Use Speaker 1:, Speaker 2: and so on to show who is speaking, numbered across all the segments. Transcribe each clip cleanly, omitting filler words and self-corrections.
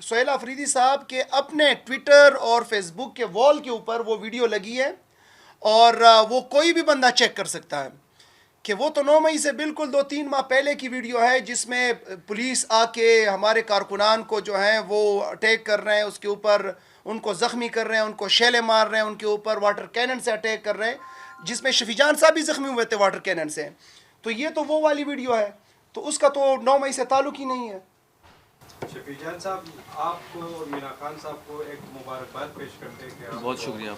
Speaker 1: سہیل آفریدی صاحب کے اپنے ٹویٹر اور فیس بک کے وال کے اوپر وہ ویڈیو لگی ہے، اور وہ کوئی بھی بندہ چیک کر سکتا ہے کہ وہ تو 9 مئی سے بالکل 2-3 ماہ پہلے کی ویڈیو ہے، جس میں پولیس آ کے ہمارے کارکنان کو جو ہیں وہ اٹیک کر رہے ہیں، اس کے اوپر ان کو زخمی کر رہے ہیں، ان کو شیلے مار رہے ہیں، ان کے اوپر واٹر کینن سے اٹیک کر رہے ہیں، جس میں شفیع جان صاحب بھی زخمی ہوئے تھے واٹر کینن سے. تو یہ تو وہ والی ویڈیو ہے، تو اس کا تو 9 مئی سے تعلق ہی نہیں ہے.
Speaker 2: شفیع جان صاحب، آپ کو اور مینا خان صاحب کو ایک مبارکباد پیش کرتے ہیں کہ
Speaker 3: بہت شکریہ.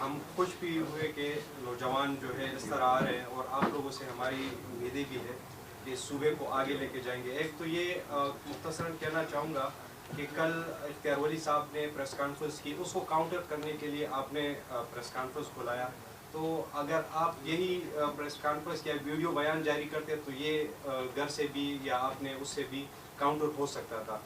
Speaker 2: ہم خوش بھی ہوئے کہ نوجوان جو ہے اس طرح آ رہے ہیں، اور آپ لوگوں سے ہماری امیدیں بھی ہے کہ صوبے کو آگے لے کے جائیں گے. ایک تو یہ مختصراً کہنا چاہوں گا کہ کل اختیار ولی صاحب نے پریس کانفرنس کی، اس کو کاؤنٹر کرنے کے لیے آپ نے پریس کانفرنس بلایا. تو اگر آپ یہی پریس کانفرنس یا ویڈیو بیان جاری کرتے تو یہ گھر سے بھی یا آپ نے اس سے بھی کاؤنٹر ہو سکتا تھا.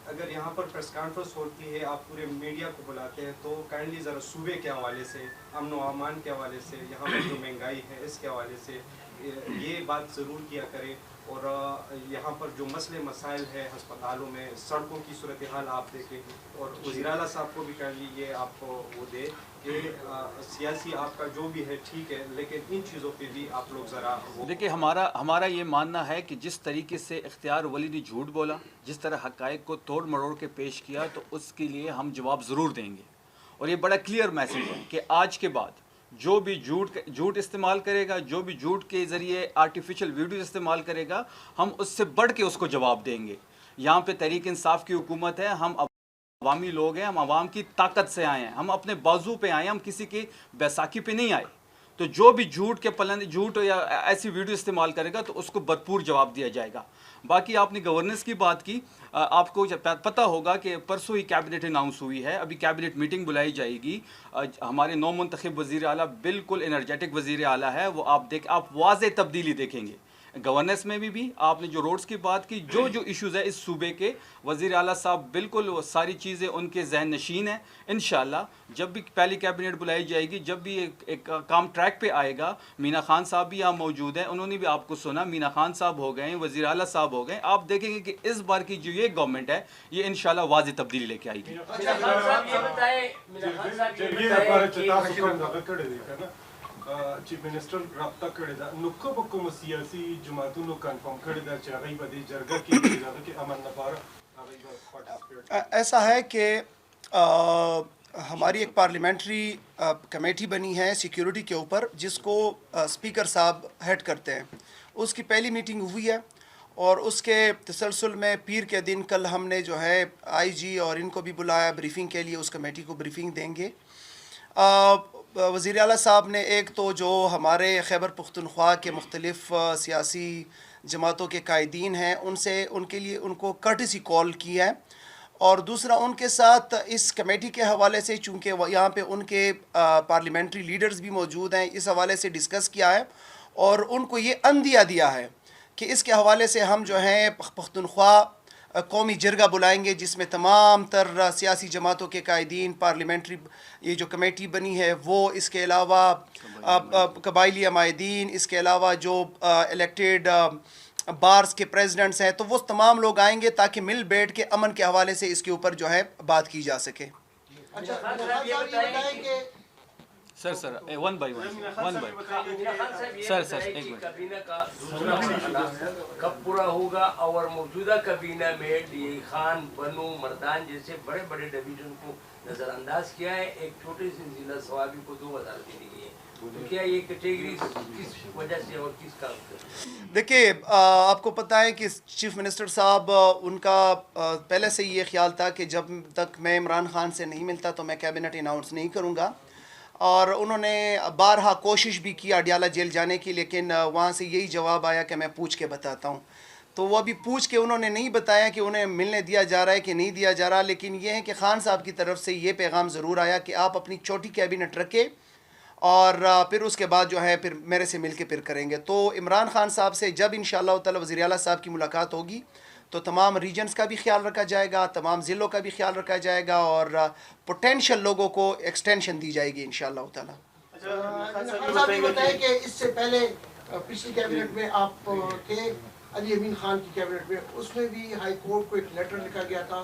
Speaker 2: اگر یہاں پر پریس کانفرنس ہوتی ہے، آپ پورے میڈیا کو بلاتے ہیں، تو کائنڈلی ذرا صوبے کے حوالے سے، امن و امان کے حوالے سے، یہاں پر جو مہنگائی ہے اس کے حوالے سے یہ بات ضرور کیا کریں. اور یہاں پر جو مسئلے مسائل ہے ہسپتالوں میں، سڑکوں کی صورتحال آپ دیکھیں. اور وزیر اعلیٰ صاحب کو بھی کائنڈلی یہ آپ کو وہ دے کہ سیاسی آپ کا جو بھی ہے ٹھیک ہے، لیکن ان چیزوں پہ بھی آپ لوگ ذرا وہ.
Speaker 3: دیکھیے، ہمارا یہ ماننا ہے کہ جس طریقے سے اختیار ولی نے جھوٹ بولا، جس طرح حقائق کو توڑ مروڑ کے پیش کیا، تو اس کے لیے ہم جواب ضرور دیں گے. اور یہ بڑا کلیئر میسیج ہے کہ آج کے بعد جو بھی جھوٹ استعمال کرے گا، جو بھی جھوٹ کے ذریعے آرٹیفیشل ویڈیوز استعمال کرے گا، ہم اس سے بڑھ کے اس کو جواب دیں گے. یہاں پہ تحریک انصاف کی حکومت ہے، ہم عوامی لوگ ہیں، ہم عوام کی طاقت سے آئے ہیں، ہم اپنے بازو پہ آئے ہیں، ہم کسی کی بیساکھی پہ نہیں آئے. تو جو بھی جھوٹ یا ایسی ویڈیو استعمال کرے گا تو اس کو بھرپور جواب دیا جائے گا. باقی آپ نے گورننس کی بات کی، آپ کو پتہ ہوگا کہ پرسوں ہی کیبنٹ اناؤنس ہوئی ہے، ابھی کیبنٹ میٹنگ بلائی جائے گی. ہمارے نو منتخب وزیر اعلیٰ بالکل انرجیٹک وزیر اعلیٰ ہے، وہ آپ واضح تبدیلی دیکھیں گے. گورننس میں بھی آپ نے جو روڈز کی بات کی، جو ایشوز ہے اس صوبے کے، وزیر اعلیٰ صاحب بالکل وہ ساری چیزیں ان کے ذہن نشین ہیں. انشاءاللہ جب بھی پہلی کیبنٹ بلائی جائے گی، جب بھی ایک کام ٹریک پہ آئے گا، مینا خان صاحب بھی یہاں موجود ہیں، انہوں نے بھی آپ کو سنا. مینا خان صاحب ہو گئے، وزیر اعلیٰ صاحب ہو گئے. آپ دیکھیں گے کہ اس بار کی جو یہ گورنمنٹ ہے، یہ انشاءاللہ واضح تبدیلی لے کے آئے گی.
Speaker 2: چیف منسٹر رابطہ کرے دا نکو بکم سیاسی جماعتوں نو کنفرم کرے دا چاہی بدی جرگہ کی جگہ کہ امن نپار.
Speaker 1: ایسا ہے کہ ہماری ایک پارلیمنٹری کمیٹی بنی ہے سیکیورٹی کے اوپر، جس کو اسپیکر صاحب ہیڈ کرتے ہیں. اس کی پہلی میٹنگ ہوئی ہے، اور اس کے تسلسل میں پیر کے دن کل ہم نے جو ہے آئی جی اور ان کو بھی بلایا بریفنگ کے لیے. اس کمیٹی کو بریفنگ دیں گے. وزیر اعلیٰ صاحب نے ایک تو جو ہمارے خیبر پختونخوا کے مختلف سیاسی جماعتوں کے قائدین ہیں، ان کے لیے ان کو کرٹسی کال کی ہے. اور دوسرا ان کے ساتھ اس کمیٹی کے حوالے سے، چونکہ یہاں پہ ان کے پارلیمنٹری لیڈرز بھی موجود ہیں، اس حوالے سے ڈسکس کیا ہے، اور ان کو یہ عندیہ دیا ہے کہ اس کے حوالے سے ہم جو ہیں پختونخوا قومی جرگہ بلائیں گے، جس میں تمام تر سیاسی جماعتوں کے قائدین، پارلیمنٹری یہ جو کمیٹی بنی ہے وہ، اس کے علاوہ قبائلی عمائدین، اس کے علاوہ جو الیکٹڈ بارز کے پریزیڈنٹس ہیں، تو وہ تمام لوگ آئیں گے تاکہ مل بیٹھ کے امن کے حوالے سے اس کے اوپر جو ہے بات کی جا سکے.
Speaker 3: سر ون بائی سر ایک منٹ.
Speaker 4: کابینہ کا دوسرا مرحلہ کب پورا ہوگا، اور موجودہ کابینہ میں ڈی خان، بنو، مردان جیسے بڑے بڑے ڈویژن کو نظر انداز کیا ہے، ایک چھوٹے سے ضلع سوابی کو 2 وزارتیں دی گئی ہیں. تو کیا یہ کیٹیگری کس وجہ سے اور کس کام سے؟
Speaker 1: دیکھیے، آپ کو پتہ ہے کہ چیف منسٹر صاحب ان کا پہلے سے یہ خیال تھا کہ جب تک میں عمران خان سے نہیں ملتا تو میں کیبنٹ اناؤنس نہیں کروں گا. اور انہوں نے بارہا کوشش بھی کی اڈیالہ جیل جانے کی، لیکن وہاں سے یہی جواب آیا کہ میں پوچھ کے بتاتا ہوں. تو وہ ابھی پوچھ کے انہوں نے نہیں بتایا کہ انہیں ملنے دیا جا رہا ہے کہ نہیں دیا جا رہا. لیکن یہ ہے کہ خان صاحب کی طرف سے یہ پیغام ضرور آیا کہ آپ اپنی چھوٹی کیبنٹ رکھیں، اور پھر اس کے بعد جو ہے پھر میرے سے مل کے پھر کریں گے. تو عمران خان صاحب سے جب انشاءاللہ تعالی وزیر اعلیٰ صاحب کی ملاقات ہوگی تو تمام ریجنز کا بھی خیال رکھا جائے گا، تمام ضلعوں کا بھی خیال رکھا جائے گا، اور پوٹینشیل لوگوں کو ایکسٹینشن دی جائے گی انشاءاللہ تعالی.
Speaker 5: صاحب یہ بتائیں کہ اس سے پہلے پچھلی کیبنٹ میں آپ کے علی امین خان کی کیبنٹ میں، اس میں بھی ہائی کورٹ کو ایک لیٹر لکھا گیا تھا